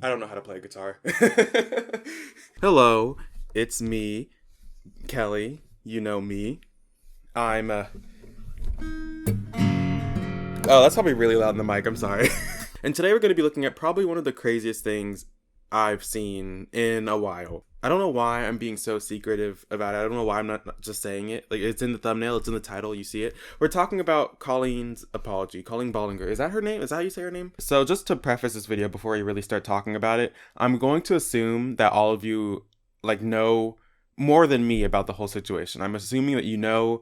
I don't know how to play guitar. Hello, it's me, Kelly. You know me. I'm Oh, that's probably really loud in the mic. I'm sorry. And today we're going to be looking at probably one of the craziest things I've seen in a while. I don't know why I'm being so secretive about it. I don't know why I'm not just saying it. Like, it's in the thumbnail, it's in the title, you see it. We're talking about Colleen's apology. Colleen Ballinger. Is that her name? Is that how you say her name? So just to preface this video before we really start talking about it, I'm going to assume that all of you know more than me about the whole situation. I'm assuming that you know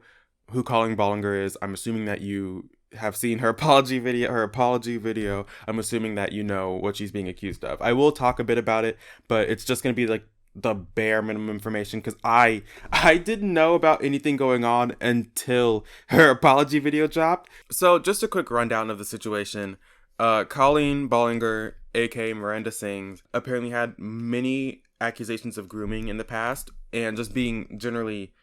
who Colleen Ballinger is. I'm assuming that you have seen her apology video. I'm assuming that you know what she's being accused of. I will talk a bit about it, but it's just going to be like the bare minimum information because I didn't know about anything going on until her apology video dropped. So just a quick rundown of the situation. Colleen Ballinger, aka Miranda Sings, apparently had many accusations of grooming in the past and just being generally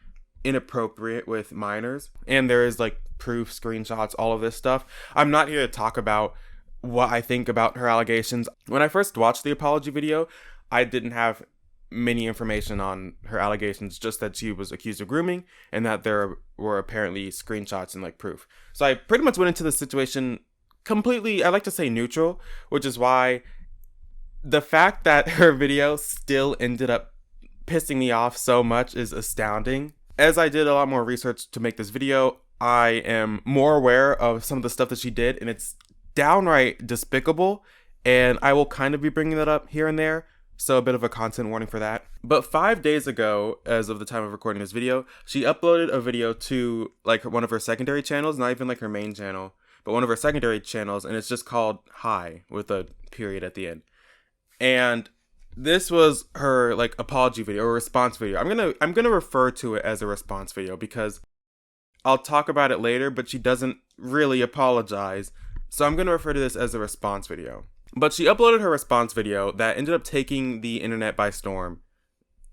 inappropriate with minors, and there is like proof, screenshots, all of this stuff. I'm not here to talk about what I think about her allegations. When I first watched the apology video, I didn't have many information on her allegations, just that she was accused of grooming and that there were apparently screenshots and like proof. So I pretty much went into the situation completely, I like to say, neutral, which is why the fact that her video still ended up pissing me off so much is astounding. As I did a lot more research to make this video, I am more aware of some of the stuff that she did, and it's downright despicable, and I will kind of be bringing that up here and there, so a bit of a content warning for that. But 5 days ago, as of the time of recording this video, she uploaded a video to like one of her secondary channels, not even like her main channel, but one of her secondary channels, and it's just called Hi, with a period at the end. And this was her like apology video or response video. I'm gonna refer to it as a response video because I'll talk about it later, but she doesn't really apologize. So I'm gonna refer to this as a response video. But she uploaded her response video that ended up taking the internet by storm,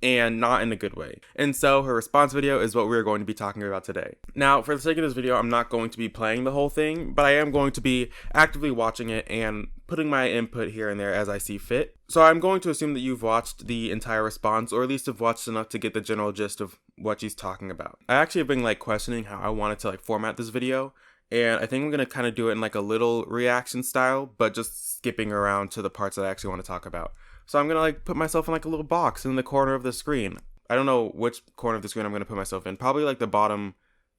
and not in a good way. And so her response video is what we're going to be talking about today. Now, for the sake of this video, I'm not going to be playing the whole thing, but I am going to be actively watching it and putting my input here and there as I see fit. So I'm going to assume that you've watched the entire response, or at least have watched enough to get the general gist of what she's talking about. I actually have been like questioning how I wanted to like format this video, and I think I'm going to kind of do it in like a little reaction style, but just skipping around to the parts that I actually want to talk about. So I'm going to like put myself in like a little box in the corner of the screen. I don't know which corner of the screen I'm going to put myself in. Probably like the bottom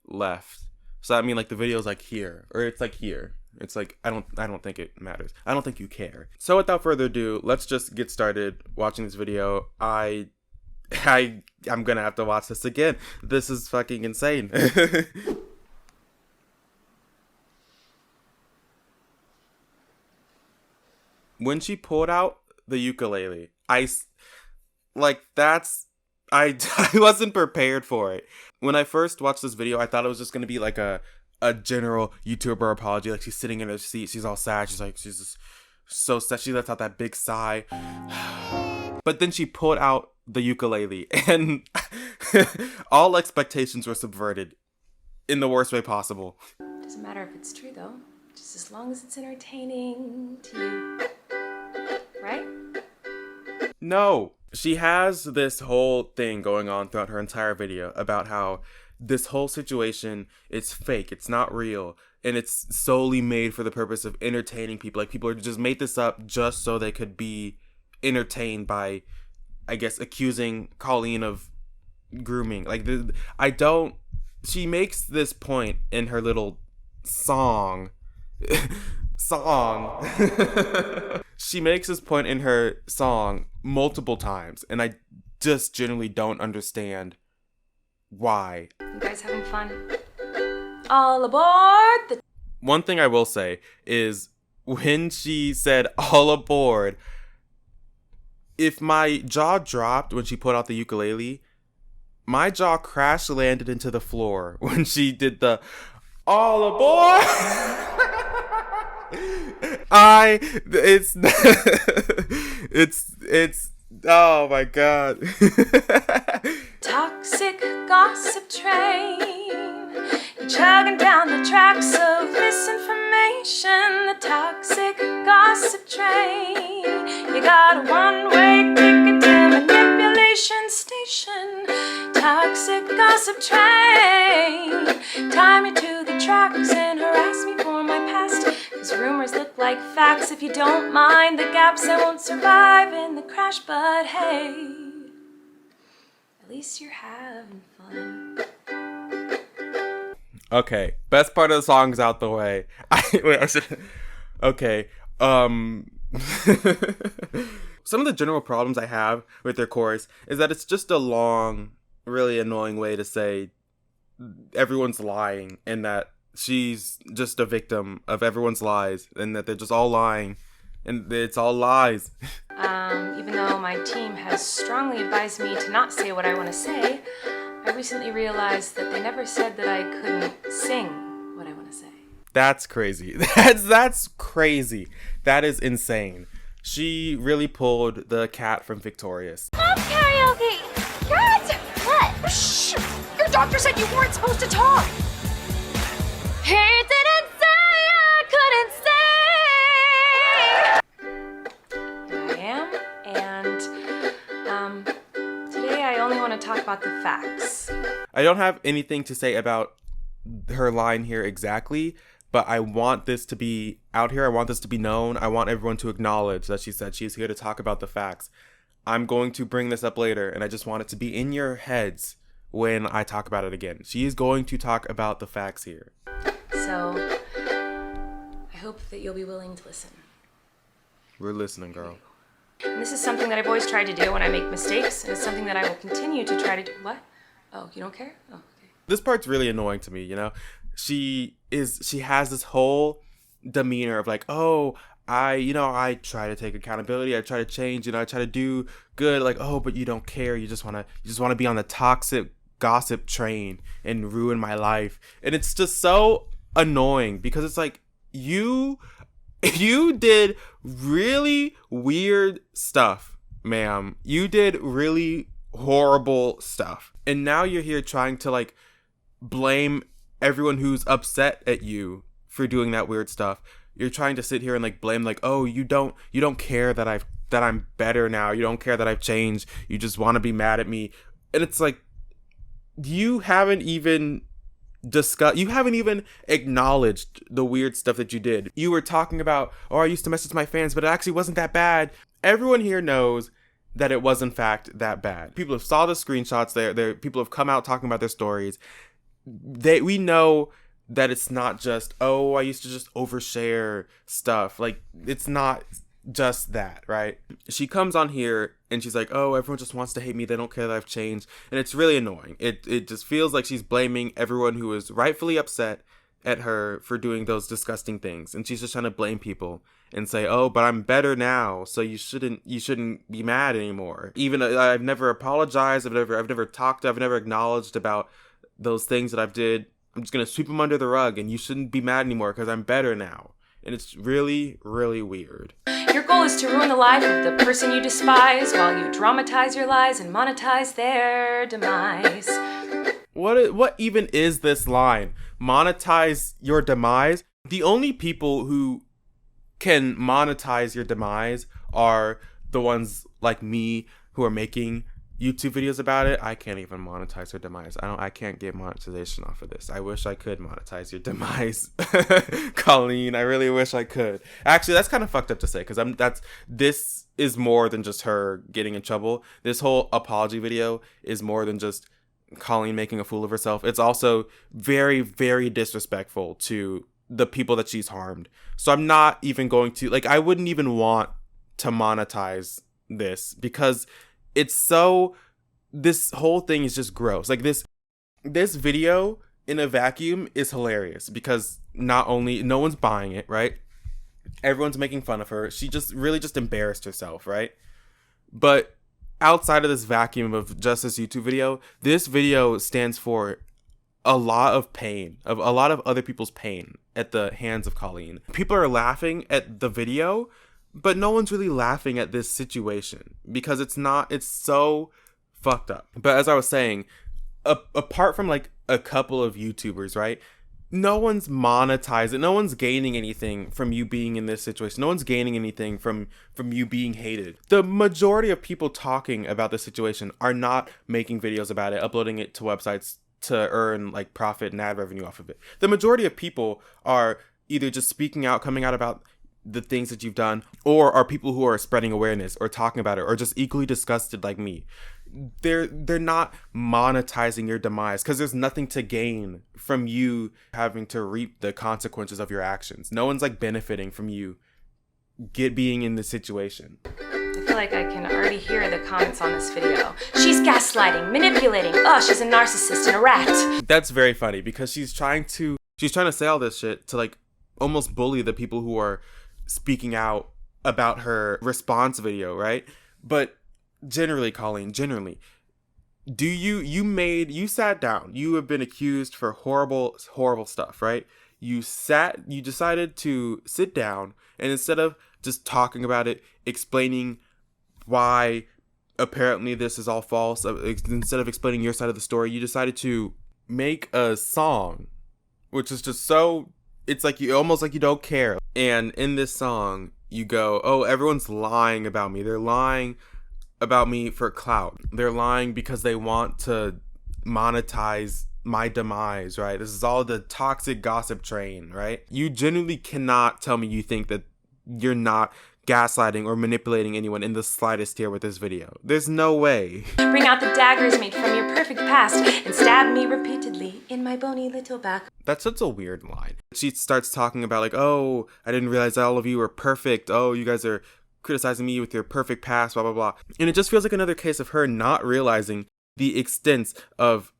left. So I mean like the video's like here, or it's like here. It's like, I don't think it matters. I don't think you care. So without further ado, let's just get started watching this video. I'm going to have to watch this again. This is fucking insane. When she pulled out the ukulele, I wasn't prepared for it. When I first watched this video, I thought it was just going to be like a general YouTuber apology. Like she's sitting in her seat, she's all sad, she's just so sad, she lets out that big sigh. But then she pulled out the ukulele and all expectations were subverted in the worst way possible. Doesn't matter if it's true though, just as long as it's entertaining to you. Right? No. She has this whole thing going on throughout her entire video about how this whole situation is fake, it's not real, and it's solely made for the purpose of entertaining people. Like, people are just made this up just so they could be entertained by, I guess, accusing Colleen of grooming. Like, she makes this point in her little song. She makes this point in her song multiple times, and I just genuinely don't understand why. You guys having fun? All aboard! One thing I will say is when she said all aboard, if my jaw dropped when she put out the ukulele, my jaw crash landed into the floor when she did the all aboard. It's oh my god. Toxic gossip train, chugging down the tracks of misinformation, the toxic gossip train. You got a one-way ticket to manipulation station, toxic gossip train. Tie me to the tracks and harass me for my past, 'cause rumors look like facts. If you don't mind the gaps, I won't survive in the crash, but hey, at least you're having fun. Okay, best part of the song's out the way. Okay, some of the general problems I have with their chorus is that it's just a long, really annoying way to say everyone's lying and that she's just a victim of everyone's lies and that they're just all lying and it's all lies. Even though my team has strongly advised me to not say what I want to say, I recently realized that they never said that I couldn't sing what I want to say. That's crazy. That's crazy. That is insane. She really pulled the cat from Victorious. Mom, karaoke! Cat! What? Shh! Your doctor said you weren't supposed to talk! He didn't say I couldn't sing! Here I am, and today I only want to talk about the facts. I don't have anything to say about her line here exactly, but I want this to be out here. I want this to be known. I want everyone to acknowledge that she said she's here to talk about the facts. I'm going to bring this up later, and I just want it to be in your heads when I talk about it again. She is going to talk about the facts here. So, I hope that you'll be willing to listen. We're listening, girl. And this is something that I've always tried to do when I make mistakes, and it's something that I will continue to try to do. What? Oh, you don't care? Oh, okay. This part's really annoying to me, you know? She has this whole demeanor of like, oh, I try to take accountability, I try to change, I try to do good, like, oh, but you don't care, you just wanna be on the toxic gossip train and ruin my life. And it's just so annoying because it's like you did really weird stuff, ma'am. You did really horrible stuff. And now you're here trying to like blame everyone who's upset at you for doing that weird stuff. You're trying to sit here and like blame like, oh, you don't care that I'm better now. You don't care that I've changed. You just want to be mad at me. And it's like you haven't even acknowledged the weird stuff that you did. You were talking about, oh, I used to message my fans, but it actually wasn't that bad. Everyone here knows that it was in fact that bad. People have saw the screenshots. There people have come out talking about their stories. We know that it's not just, oh, I used to just overshare stuff. Like, it's not just that, right? She comes on here and she's like, oh, everyone just wants to hate me. They don't care that I've changed. And it's really annoying. It just feels like she's blaming everyone who is rightfully upset at her for doing those disgusting things. And she's just trying to blame people and say, oh, but I'm better now, so you shouldn't be mad anymore. Even I've never apologized. I've never talked. I've never acknowledged about those things that I've did. I'm just going to sweep them under the rug and you shouldn't be mad anymore because I'm better now. And it's really, really weird. Your goal is to ruin the life of the person you despise while you dramatize your lies and monetize their demise. What even is this line? Monetize your demise? The only people who can monetize your demise are the ones like me who are making YouTube videos about it. I can't even monetize her demise. I can't get monetization off of this. I wish I could monetize your demise. Colleen, I really wish I could. Actually, that's kind of fucked up to say because this is more than just her getting in trouble. This whole apology video is more than just Colleen making a fool of herself. It's also very, very disrespectful to the people that she's harmed. So I'm not even going to, like, I wouldn't even want to monetize this because it's so, this whole thing is just gross. Like this video in a vacuum is hilarious because not only, no one's buying it, right? Everyone's making fun of her. She just really just embarrassed herself, right? But outside of this vacuum of just this YouTube video, this video stands for a lot of pain, of a lot of other people's pain at the hands of Colleen. People are laughing at the video, but no one's really laughing at this situation because it's so fucked up. But as I was saying, apart from like a couple of YouTubers, right? no one's monetizing. No one's gaining anything from you being in this situation. No one's gaining anything from you being hated. The majority of people talking about this situation are not making videos about it, uploading it to websites to earn like profit and ad revenue off of it. The majority of people are either just speaking out, coming out about the things that you've done, or are people who are spreading awareness or talking about it, or just equally disgusted like me. They're not monetizing your demise because there's nothing to gain from you having to reap the consequences of your actions. No one's like benefiting from you being in this situation. I feel like I can already hear the comments on this video. She's gaslighting, manipulating. Oh, she's a narcissist and a rat. That's very funny because she's trying to say all this shit to like almost bully the people who are speaking out about her response video, right? But generally, Colleen, you sat down. You have been accused for horrible stuff, right? You decided to sit down, and instead of just talking about it, explaining why apparently this is all false, instead of explaining your side of the story, you decided to make a song, which is just so, it's like you almost like you don't care. And in this song, you go, oh, everyone's lying about me. They're lying about me for clout. They're lying because they want to monetize my demise, right? This is all the toxic gossip train, right? You genuinely cannot tell me you think that you're not gaslighting or manipulating anyone in the slightest here with this video. There's no way. Bring out the daggers made from your perfect past and stab me repeatedly in my bony little back. That's such a weird line. She starts talking about like, oh, I didn't realize all of you were perfect. Oh, you guys are criticizing me with your perfect past, blah, blah, blah. And it just feels like another case of her not realizing the extent of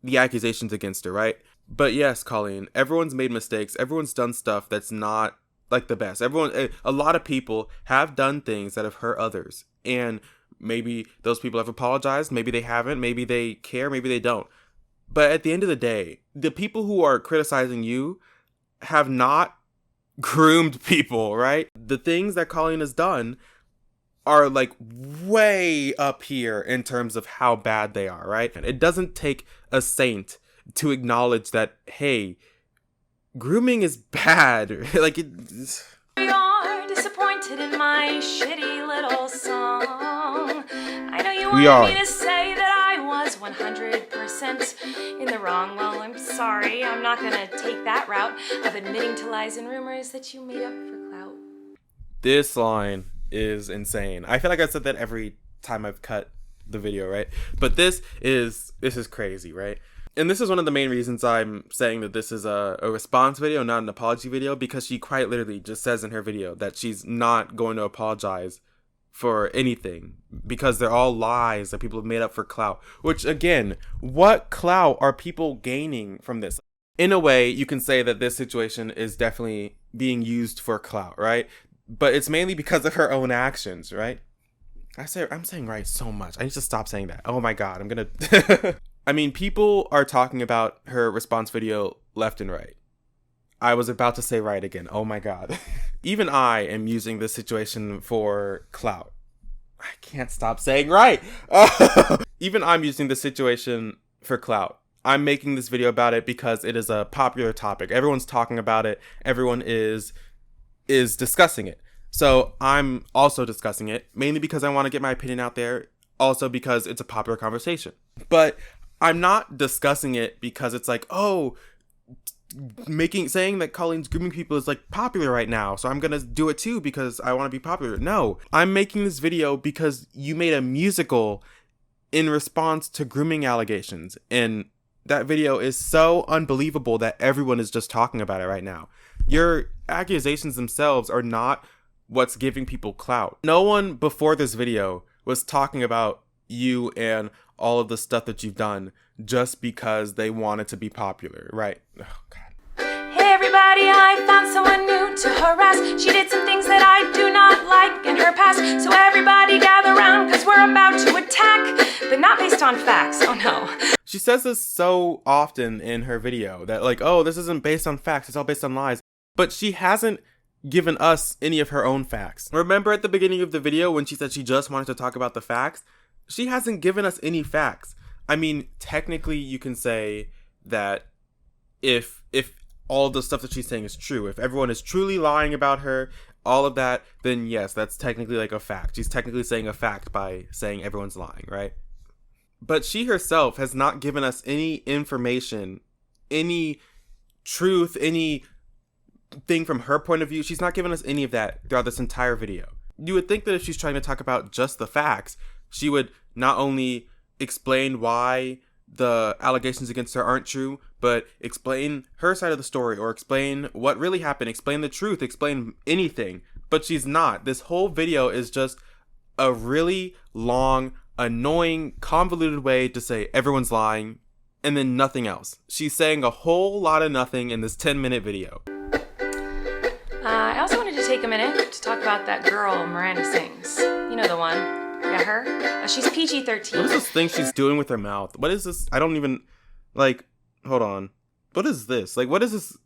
the accusations against her, right? But yes, Colleen, everyone's made mistakes. Everyone's done stuff that's not like the best. A lot of people have done things that have hurt others. And maybe those people have apologized. Maybe they haven't. Maybe they care. Maybe they don't. But at the end of the day, the people who are criticizing you have not groomed people, right? The things that Colleen has done are like way up here in terms of how bad they are, right? And it doesn't take a saint to acknowledge that, hey, grooming is bad. Like You're disappointed in my shitty little song. I know you We wanted are. me to say that I was 100% in the wrong. Well, I'm sorry. I'm not gonna take that route of admitting to lies and rumors that you made up for clout. This line is insane. I feel like I said that every time I've cut the video, right? But this is crazy, right? And this is one of the main reasons I'm saying that this is a response video, not an apology video, because she quite literally just says in her video that she's not going to apologize for anything because they're all lies that people have made up for clout. Which, again, what clout are people gaining from this? In a way, you can say that this situation is definitely being used for clout, right? But it's mainly because of her own actions, right? I'm saying right so much. I need to stop saying that. Oh my God, I'm gonna... I mean, people are talking about her response video left and right. I was about to say right again. Oh my God. Even I am using this situation for clout. I can't stop saying right. Even I'm using this situation for clout. I'm making this video about it because it is a popular topic. Everyone's talking about it. Everyone is discussing it. So I'm also discussing it, mainly because I want to get my opinion out there. Also because it's a popular conversation. But I'm not discussing it because it's like, oh, saying that Colleen's grooming people is like popular right now, so I'm gonna do it too because I want to be popular. No, I'm making this video because you made a musical in response to grooming allegations, and that video is so unbelievable that everyone is just talking about it right now. Your accusations themselves are not what's giving people clout. No one before this video was talking about you and all of the stuff that you've done just because they wanted to be popular, right? Oh, God. Hey everybody, I found someone new to harass. She did some things that I do not like in her past. So everybody gather round, cause we're about to attack, but not based on facts, oh no. She says this so often in her video that like, oh, this isn't based on facts, it's all based on lies. But she hasn't given us any of her own facts. Remember at the beginning of the video when she said she just wanted to talk about the facts? She hasn't given us any facts. I mean, technically you can say that if all the stuff that she's saying is true, if everyone is truly lying about her, all of that, then yes, that's technically like a fact. She's technically saying a fact by saying everyone's lying, right? But she herself has not given us any information, any truth, any thing from her point of view. She's not given us any of that throughout this entire video. You would think that if she's trying to talk about just the facts, she would not only explain why the allegations against her aren't true, but explain her side of the story, or explain what really happened, explain the truth, explain anything. But she's not. This whole video is just a really long, annoying, convoluted way to say everyone's lying, and then nothing else. She's saying a whole lot of nothing in this 10-minute video. I also wanted to take a minute to talk about that girl Miranda sings. You know the one. Yeah, her. She's PG-13. What is this thing she's doing with her mouth? What is this? I don't even, like, hold on. What is this? Like, what is this?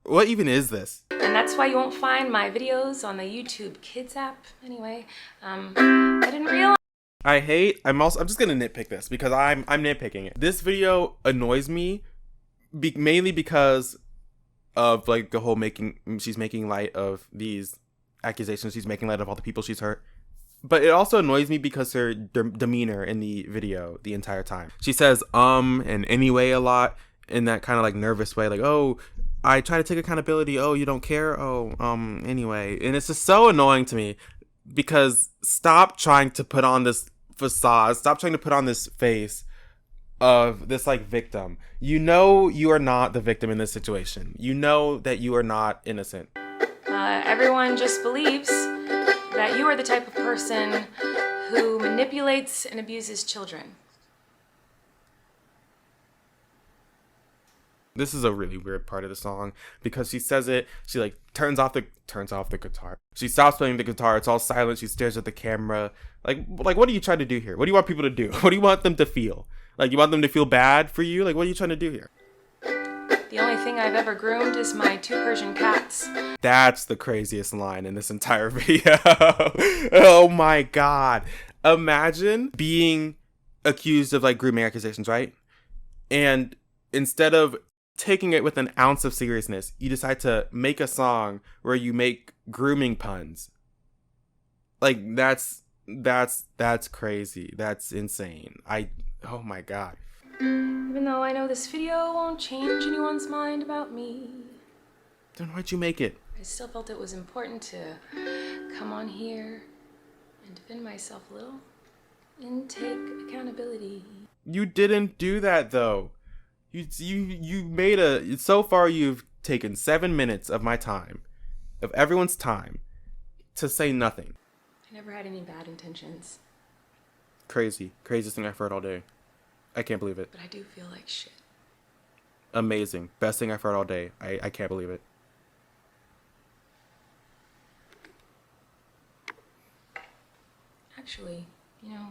What even is this? And that's why you won't find my videos on the YouTube Kids app. Anyway, I didn't realize. I'm just gonna nitpick this because I'm nitpicking it. This video annoys me mainly because of like the whole she's making light of these accusations, she's making light of all the people she's hurt. But it also annoys me because her demeanor in the video the entire time. She says and anyway a lot in that kind of like nervous way, like, oh, I try to take accountability, oh, you don't care, oh, anyway. And it's just so annoying to me because stop trying to put on this facade, stop trying to put on this face of this like victim. You know you are not the victim in this situation. You know that you are not innocent. Everyone just believes that you are the type of person who manipulates and abuses children. This is a really weird part of the song because she says it, she like turns off the guitar. She stops playing the guitar, it's all silent, she stares at the camera. Like what are you trying to do here? What do you want people to do? What do you want them to feel? Like, you want them to feel bad for you? Like, what are you trying to do here? The only thing I've ever groomed is my 2 Persian cats. That's the craziest line in this entire video. Oh my God. Imagine being accused of like grooming accusations, right? And instead of taking it with an ounce of seriousness, you decide to make a song where you make grooming puns. Like, that's crazy. That's insane. Oh my God. Even though I know this video won't change anyone's mind about me, then why'd you make it? I still felt it was important to come on here and defend myself a little and take accountability. You didn't do that though. You made so far you've taken 7 minutes of my time, of everyone's time, to say nothing. I never had any bad intentions. Craziest thing I've heard all day. I can't believe it. But I do feel like shit. Amazing. Best thing I've heard all day. I can't believe it. Actually, you know,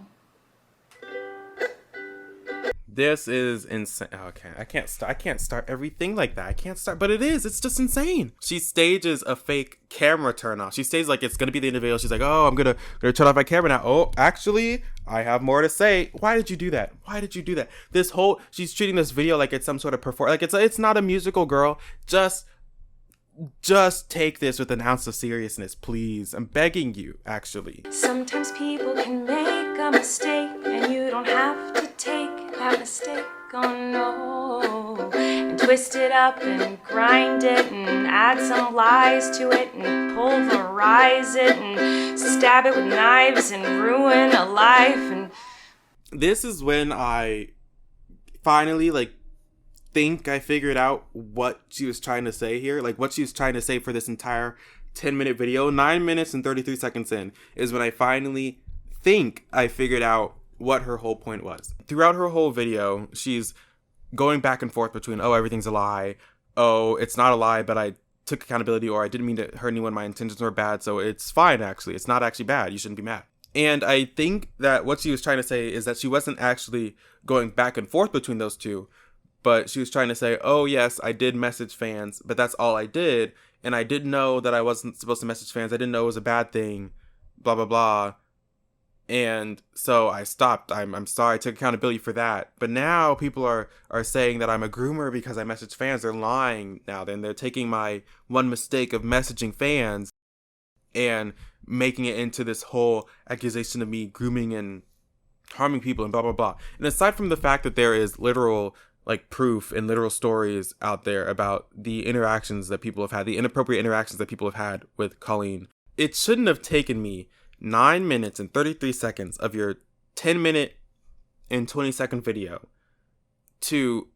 this is insane. Okay, I can't start everything like that. I can't start, but it's just insane. She stages a fake camera turn off. She stays like it's gonna be the end of the video. She's like, oh, I'm gonna turn off my camera now. Oh, actually, I have more to say. Why did you do that? She's treating this video like it's some sort of like it's not a musical, girl. Just take this with an ounce of seriousness, please. I'm begging you, actually. Sometimes people can make a mistake and you don't have to take that mistake, oh no, and twist it up and grind it and add some lies to it and pulverize it and stab it with knives and ruin a life. And this is when I finally think I figured out what she was trying to say here, like what she was trying to say for this entire 10-minute video. 9 minutes and 33 seconds in is when I finally think I figured out what her whole point was. Throughout her whole video, she's going back and forth between, oh, everything's a lie, oh, it's not a lie, but I took accountability, or I didn't mean to hurt anyone, my intentions were bad, so it's fine, actually, it's not actually bad, you shouldn't be mad. And I think that what she was trying to say is that she wasn't actually going back and forth between those two, but she was trying to say, oh yes, I did message fans, but that's all I did, and I didn't know that I wasn't supposed to message fans, I didn't know it was a bad thing, blah blah blah. And so I stopped. I'm sorry, I took accountability for that. But now people are saying that I'm a groomer because I message fans. They're lying now. Then they're taking my one mistake of messaging fans and making it into this whole accusation of me grooming and harming people and blah, blah, blah. And aside from the fact that there is literal like proof and literal stories out there about the interactions that people have had, the inappropriate interactions that people have had with Colleen, it shouldn't have taken me 9 minutes and 33 seconds of your 10-minute and 20-second video to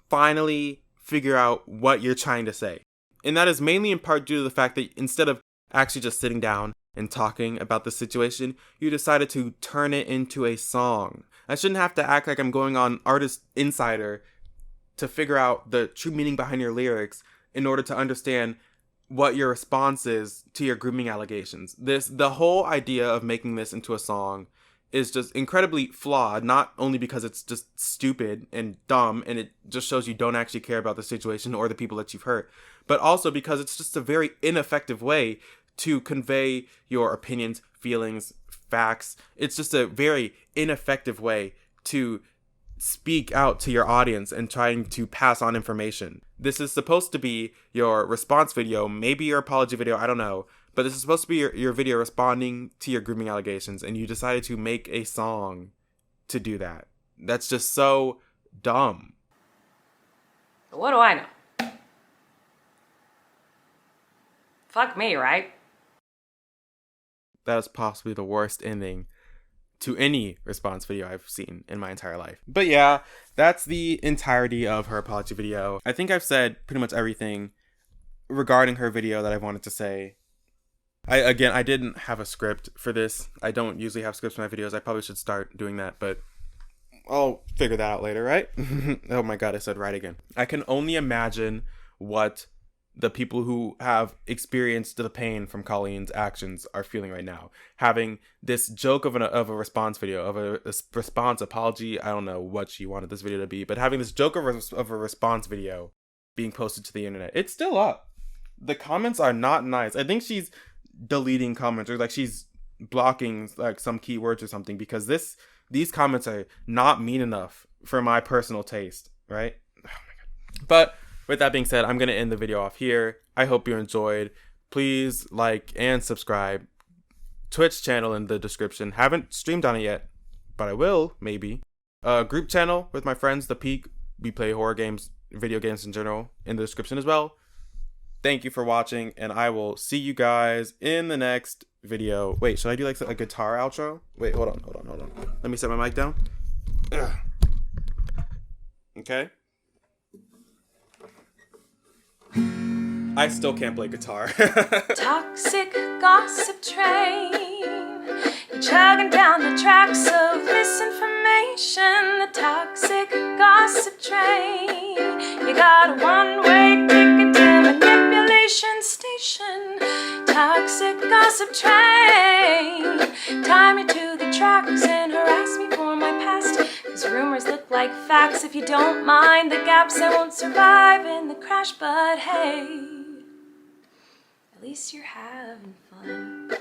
finally figure out what you're trying to say. And that is mainly in part due to the fact that instead of actually just sitting down and talking about the situation, you decided to turn it into a song. I shouldn't have to act like I'm going on Artist Insider to figure out the true meaning behind your lyrics in order to understand what your response is to your grooming allegations. The whole idea of making this into a song is just incredibly flawed, not only because it's just stupid and dumb and it just shows you don't actually care about the situation or the people that you've hurt, but also because it's just a very ineffective way to convey your opinions, feelings, facts. It's just a very ineffective way to speak out to your audience and trying to pass on information. This is supposed to be your response video, maybe your apology video, I don't know. But this is supposed to be your video responding to your grooming allegations, and you decided to make a song to do that. That's just so dumb. What do I know? Fuck me, right? That is possibly the worst ending to any response video I've seen in my entire life. But yeah, that's the entirety of her apology video. I think I've said pretty much everything regarding her video that I wanted to say. I didn't have a script for this. I don't usually have scripts for my videos. I probably should start doing that, but I'll figure that out later, right? Oh my god, I said right again. I can only imagine what the people who have experienced the pain from Colleen's actions are feeling right now. Having this joke of a response video, of a response apology, I don't know what she wanted this video to be, but having this joke of a response video being posted to the internet. It's still up. The comments are not nice. I think she's deleting comments, or like she's blocking like some keywords or something, because these comments are not mean enough for my personal taste, right? Oh my god. But with that being said, I'm going to end the video off here. I hope you enjoyed. Please like and subscribe. Twitch channel in the description. Haven't streamed on it yet, but I will, maybe. Group channel with my friends, The Peak. We play horror games, video games in general, in the description as well. Thank you for watching, and I will see you guys in the next video. Wait, should I do like a guitar outro? Wait, hold on. Let me set my mic down. Ugh. Okay. I still can't play guitar. Toxic gossip train, you're chugging down the tracks of misinformation. The toxic gossip train, you got a one-way ticket to manipulation station. Toxic gossip train, tie me to the tracks and harass me for my past, 'cause rumors look like facts. If you don't mind the gaps, I won't survive in the crash, but hey, at least you're having fun.